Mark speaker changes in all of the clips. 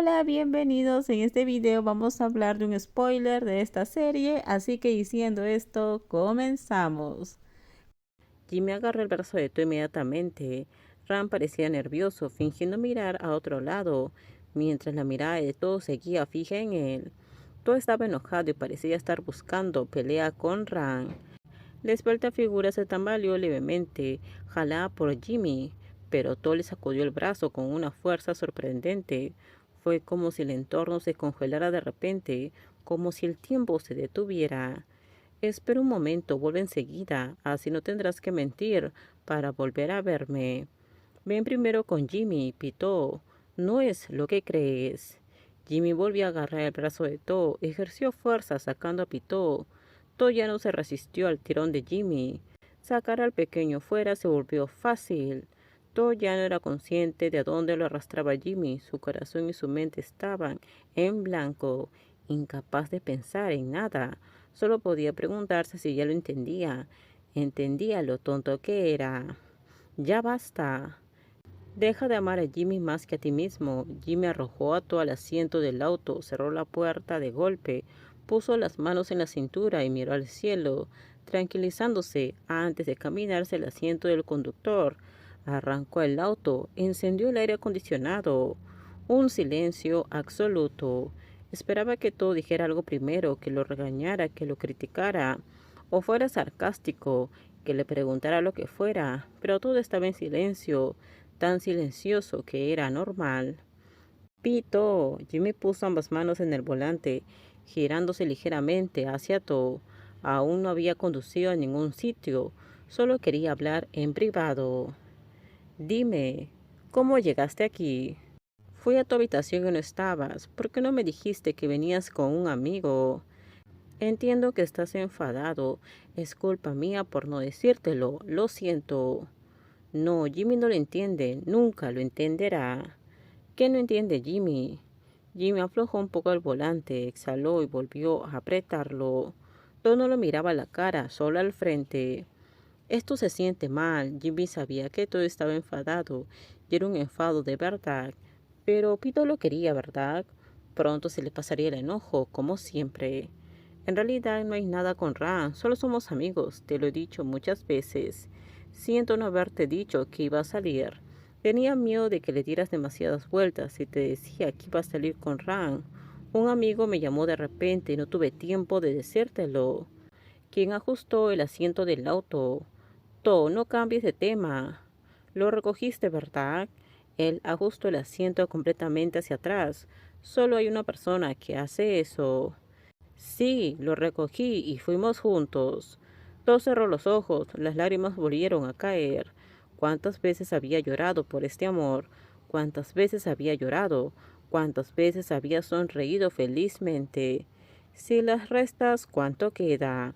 Speaker 1: Hola, bienvenidos. En este video vamos a hablar de un spoiler de esta serie, así que diciendo esto, comenzamos.
Speaker 2: Jimmy agarró el brazo de To inmediatamente. Ram parecía nervioso, fingiendo mirar a otro lado, mientras la mirada de To seguía fija en él. To estaba enojado y parecía estar buscando pelea con Ram. La esbelta figura se tambaleó levemente, jalada por Jimmy, pero To le sacudió el brazo con una fuerza sorprendente. Fue como si el entorno se congelara de repente, como si el tiempo se detuviera. Espera un momento, vuelve enseguida, así no tendrás que mentir para volver a verme. Ven primero con Jimmy, pitó. No es lo que crees. Jimmy volvió a agarrar el brazo de To, ejerció fuerza sacando a Pitó. To ya no se resistió al tirón de Jimmy. Sacar al pequeño fuera se volvió fácil. To ya no era consciente de a dónde lo arrastraba Jimmy. Su corazón y su mente estaban en blanco, incapaz de pensar en nada. Solo podía preguntarse si ya lo entendía. Entendía lo tonto que era. Ya basta. Deja de amar a Jimmy más que a ti mismo. Jimmy arrojó a To al asiento del auto, cerró la puerta de golpe, puso las manos en la cintura y miró al cielo, tranquilizándose antes de caminarse al asiento del conductor. Arrancó el auto, encendió el aire acondicionado. Un silencio absoluto. Esperaba que To dijera algo primero, que lo regañara, que lo criticara, o fuera sarcástico, que le preguntara lo que fuera, pero todo estaba en silencio, tan silencioso que era normal. Pito. Jimmy puso ambas manos en el volante, girándose ligeramente hacia To. Aún no había conducido a ningún sitio, solo quería hablar en privado. Dime, ¿cómo llegaste aquí? Fui a tu habitación y no estabas. ¿Por qué no me dijiste que venías con un amigo? Entiendo que estás enfadado. Es culpa mía por no decírtelo. Lo siento. No, Jimmy no lo entiende. Nunca lo entenderá. ¿Qué no entiende Jimmy? Jimmy aflojó un poco el volante, exhaló y volvió a apretarlo. Todo no lo miraba a la cara, solo al frente. Esto se siente mal. Jimmy sabía que todo estaba enfadado y era un enfado de verdad. Pero Pito lo quería, ¿verdad? Pronto se le pasaría el enojo, como siempre. En realidad no hay nada con Ran, solo somos amigos, te lo he dicho muchas veces. Siento no haberte dicho que iba a salir. Tenía miedo de que le dieras demasiadas vueltas y te decía que iba a salir con Ran. Un amigo me llamó de repente y no tuve tiempo de decírtelo. ¿Quién ajustó el asiento del auto? To, no cambies de tema. Lo recogiste, ¿verdad? Él ajustó el asiento completamente hacia atrás. Solo hay una persona que hace eso. Sí, lo recogí y fuimos juntos. To cerró los ojos, las lágrimas volvieron a caer. ¿Cuántas veces había llorado por este amor? ¿Cuántas veces había llorado? ¿Cuántas veces había sonreído felizmente? Si las restas, ¿cuánto queda?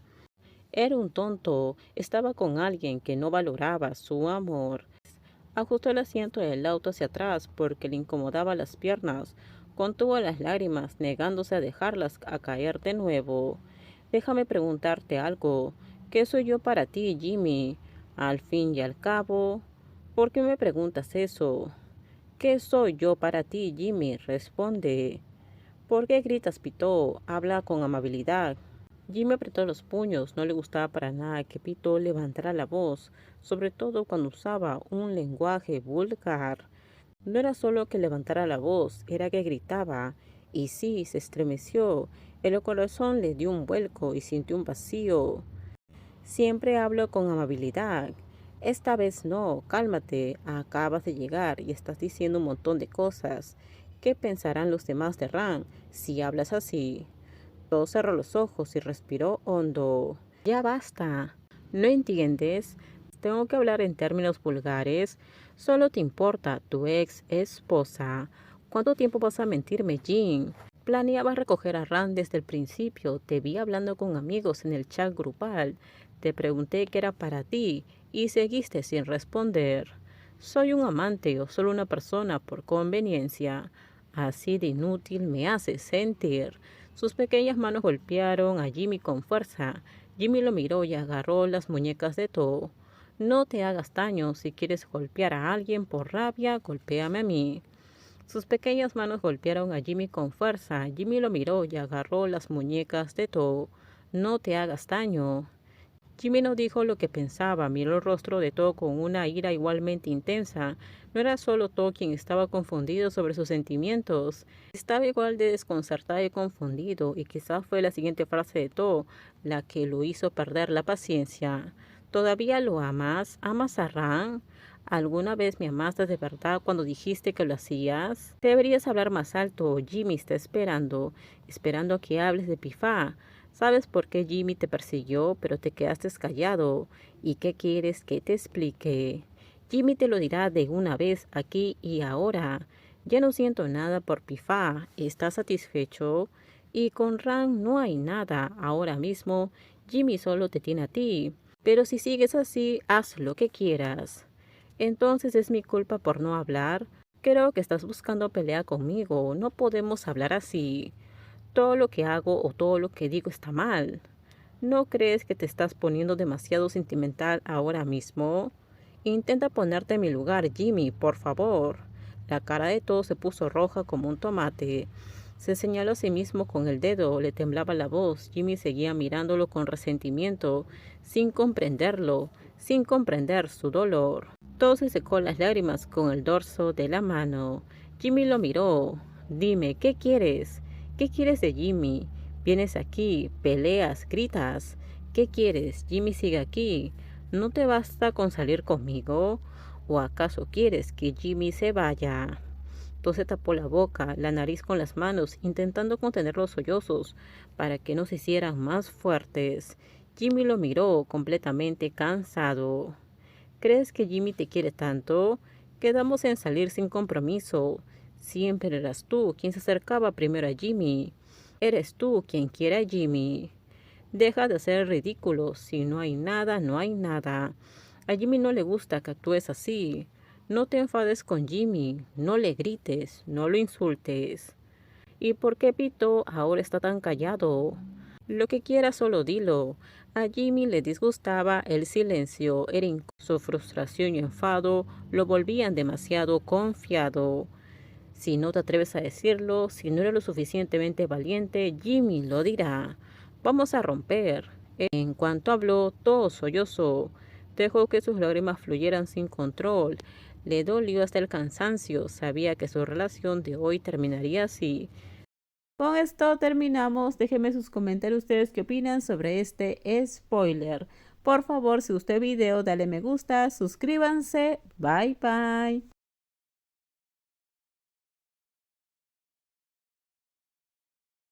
Speaker 2: Era un tonto, estaba con alguien que no valoraba su amor. Ajustó el asiento del auto hacia atrás porque le incomodaba las piernas. Contuvo las lágrimas, negándose a dejarlas a caer de nuevo. Déjame preguntarte algo. ¿Qué soy yo para ti, Jimmy? Al fin y al cabo, ¿por qué me preguntas eso? ¿Qué soy yo para ti, Jimmy? Responde. ¿Por qué gritas, Pito? Habla con amabilidad. Jimmy apretó los puños. No le gustaba para nada que Pito levantara la voz, sobre todo cuando usaba un lenguaje vulgar. No era solo que levantara la voz, era que gritaba. Y sí, se estremeció. El corazón le dio un vuelco y sintió un vacío. Siempre hablo con amabilidad. Esta vez no, cálmate. Acabas de llegar y estás diciendo un montón de cosas. ¿Qué pensarán los demás de Ran si hablas así? Todo cerró los ojos y respiró hondo. Ya basta. ¿No entiendes? Tengo que hablar en términos vulgares. Solo te importa tu ex esposa. ¿Cuánto tiempo vas a mentirme, Jean? Planeabas recoger a Rand desde el principio. Te vi hablando con amigos en el chat grupal. Te pregunté qué era para ti y seguiste sin responder. Soy un amante o solo una persona por conveniencia. Así de inútil me haces sentir. Sus pequeñas manos golpearon a Jimmy con fuerza. Jimmy lo miró y agarró las muñecas de To. No te hagas daño. Si quieres golpear a alguien por rabia, golpéame a mí. Sus pequeñas manos golpearon a Jimmy con fuerza. Jimmy lo miró y agarró las muñecas de Too. No te hagas daño. Jimmy no dijo lo que pensaba, miró el rostro de Too con una ira igualmente intensa. No era solo Too quien estaba confundido sobre sus sentimientos, estaba igual de desconcertado y confundido, y quizás fue la siguiente frase de Too la que lo hizo perder la paciencia. ¿Todavía lo amas? ¿Amas a Ran? ¿Alguna vez me amaste de verdad cuando dijiste que lo hacías? Deberías hablar más alto. Jimmy está esperando a que hables de Pifá. ¿Sabes por qué Jimmy te persiguió, pero te quedaste callado? ¿Y qué quieres que te explique? Jimmy te lo dirá de una vez, aquí y ahora. Ya no siento nada por Pifá. ¿Estás satisfecho? Y con Ran no hay nada. Ahora mismo, Jimmy solo te tiene a ti. Pero si sigues así, haz lo que quieras. Entonces es mi culpa por no hablar. Creo que estás buscando pelea conmigo. No podemos hablar así. Todo lo que hago o todo lo que digo está mal. ¿No crees que te estás poniendo demasiado sentimental ahora mismo? Intenta ponerte en mi lugar, Jimmy, por favor. La cara de Too se puso roja como un tomate. Se señaló a sí mismo con el dedo, le temblaba la voz. Jimmy seguía mirándolo con resentimiento, sin comprenderlo, sin comprender su dolor. Too se secó las lágrimas con el dorso de la mano. Jimmy lo miró. Dime, ¿qué quieres? ¿Qué quieres de Jimmy? Vienes aquí, peleas, gritas. ¿Qué quieres? Jimmy sigue aquí. ¿No te basta con salir conmigo? ¿O acaso quieres que Jimmy se vaya? Too se tapó la boca, la nariz con las manos, intentando contener los sollozos para que no se hicieran más fuertes. Jimmy lo miró, completamente cansado. ¿Crees que Jimmy te quiere tanto? Quedamos en salir sin compromiso. Siempre eras tú quien se acercaba primero a Jimmy. Eres tú quien quiere a Jimmy. Deja de hacer el ridículo. Si no hay nada, no hay nada. A Jimmy no le gusta que actúes así. No te enfades con Jimmy. No le grites. No lo insultes. ¿Y por qué Pito ahora está tan callado? Lo que quieras solo dilo. A Jimmy le disgustaba el silencio. Su frustración y enfado lo volvían demasiado confiado. Si no te atreves a decirlo, si no eres lo suficientemente valiente, Jimmy lo dirá. Vamos a romper. En cuanto habló, todo sollozó. Dejó que sus lágrimas fluyeran sin control. Le dolió hasta el cansancio. Sabía que su relación de hoy terminaría así.
Speaker 1: Con esto terminamos. Déjenme sus comentarios ustedes qué opinan sobre este spoiler. Por favor, si gustó el video, dale me gusta, suscríbanse. Bye bye.